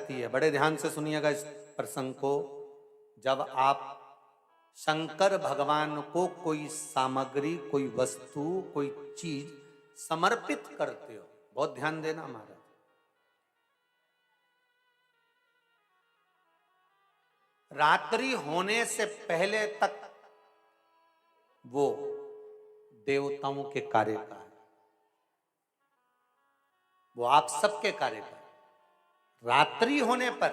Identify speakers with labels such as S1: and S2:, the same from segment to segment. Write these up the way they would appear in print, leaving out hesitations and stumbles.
S1: रहती है। बड़े ध्यान से सुनिएगा इस प्रसंग को। जब आप शंकर भगवान को कोई सामग्री, कोई वस्तु, कोई चीज समर्पित करते हो, बहुत ध्यान देना महाराज, रात्रि होने से पहले तक वो देवताओं के कार्य का है, वो आप सबके कार्य का है। रात्रि होने पर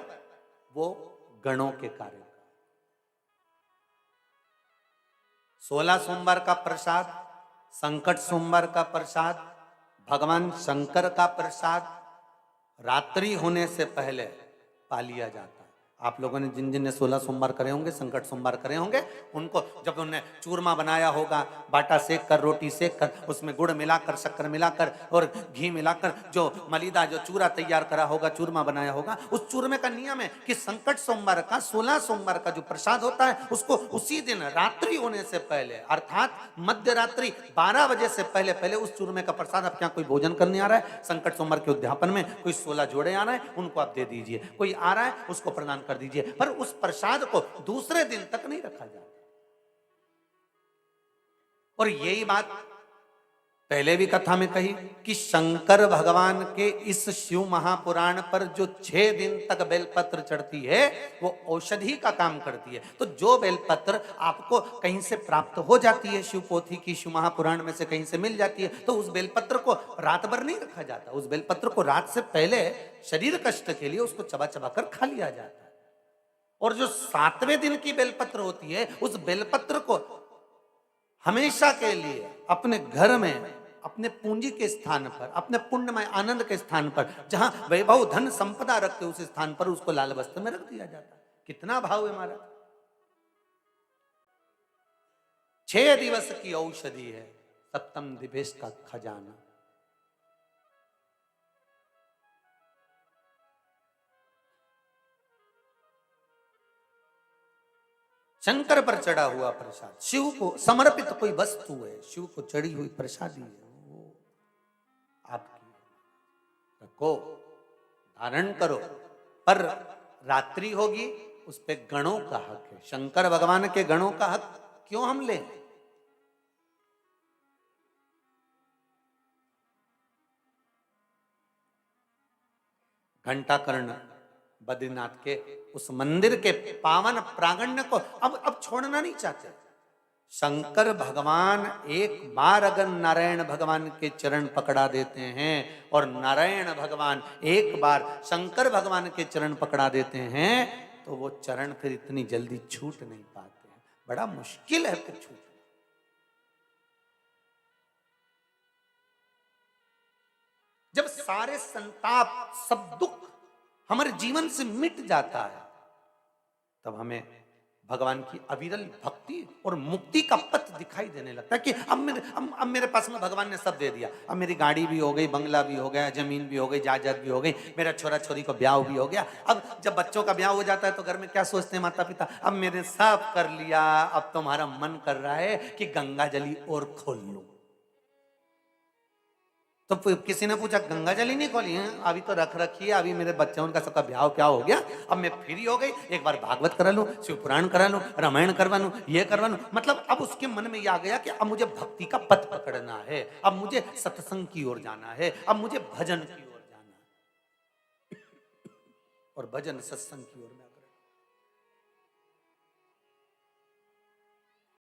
S1: वो गणों के कार्य का। 16 सोमवार का प्रसाद, संकट सोमवार का प्रसाद, भगवान शंकर का प्रसाद रात्रि होने से पहले पा लिया जाता है। आप लोगों ने जिन जिन ने 16 सोमवार करे होंगे, संकट सोमवार करे होंगे, उनको जब उन्होंने चूरमा बनाया होगा, बाटा सेक कर, रोटी सेक कर, उसमें गुड़ मिलाकर, शक्कर मिलाकर और घी मिलाकर जो मलीदा, जो चूरा तैयार करा होगा, चूरमा बनाया होगा, उस चूरमे का नियम है कि संकट सोमवार का, 16 सोमवार का जो प्रसाद होता है, उसको उसी दिन रात्रि होने से पहले, अर्थात मध्य रात्रि 12 बजे से पहले पहले उस चूरमे का प्रसाद, आप क्या कोई भोजन करने आ रहा है, संकट सोमवार के उद्यापन में कोई 16 जोड़े आ रहे हैं, उनको आप दे दीजिए। कोई आ रहा है उसको प्रदान कर दीजिए, पर उस प्रसाद को दूसरे दिन तक नहीं रखा जाता। और यही बात पहले भी कथा में कही कि शंकर भगवान के इस शिव महापुराण पर जो 6 दिन तक बेलपत्र चढ़ती है, वो औषधि का काम करती है। तो जो बेलपत्र आपको कहीं से प्राप्त हो जाती है, शिव पोथी की, शिव महापुराण में से कहीं से मिल जाती है, तो उस बेलपत्र को रात भर नहीं रखा जाता। उस बेलपत्र को रात से पहले शरीर कष्ट के लिए उसको चबा चबा कर खा लिया जाता है। और जो 7वें दिन की बेलपत्र होती है, उस बेलपत्र को हमेशा के लिए अपने घर में, अपने पूंजी के स्थान पर, अपने पुण्यमय आनंद के स्थान पर, जहां वैभव धन संपदा रखते उस स्थान पर उसको लाल वस्त्र में रख दिया जाता है। कितना भाव है हमारा। 6 दिवस की औषधि है, सप्तम दिवस का खजाना। शंकर पर चढ़ा हुआ प्रसाद, शिव को समर्पित कोई वस्तु है, शिव को चढ़ी हुई प्रसादी है, वो आपकी रखो, धारण करो। पर रात्रि होगी, उस पे गणों का हक है। शंकर भगवान के गणों का हक क्यों हम लें? घंटाकर्ण बद्रीनाथ के उस मंदिर के पावन प्रांगण्य को अब छोड़ना नहीं चाहते। शंकर भगवान एक बार अगर नारायण भगवान के चरण पकड़ा देते हैं, और नारायण भगवान एक बार शंकर भगवान के चरण पकड़ा देते हैं, तो वो चरण फिर इतनी जल्दी छूट नहीं पाते हैं। बड़ा मुश्किल है फिर छूट। जब सारे संताप, सब दुख हमारे जीवन से मिट जाता है, तब हमें भगवान की अविरल भक्ति और मुक्ति का पथ दिखाई देने लगता है कि अब मेरे पास में भगवान ने सब दे दिया। अब मेरी गाड़ी भी हो गई, बंगला भी हो गया, जमीन भी हो गई, जायदाद भी हो गई, मेरा छोरा छोरी को ब्याह भी हो गया। अब जब बच्चों का ब्याह हो जाता है तो घर में क्या सोचते हैं माता पिता, अब मेरे सब कर लिया, अब तुम्हारा मन कर रहा है कि गंगा जली और खोल लूं। तो किसी ने पूछा गंगा जली नहीं खोली है? अभी तो रख रखी है, अभी मेरे बच्चों का सबका ब्याह प्याह हो गया, अब मैं फ्री हो गई, एक बार भागवत करा लूं, शिव पुराण करा लूं, रामायण करवा लूं, ये करवा लूं। मतलब अब उसके मन में यह आ गया कि अब मुझे भक्ति का पथ पकड़ना है, अब मुझे सत्संग की ओर जाना है, अब मुझे भजन की ओर जाना है। और भजन सत्संग की ओर में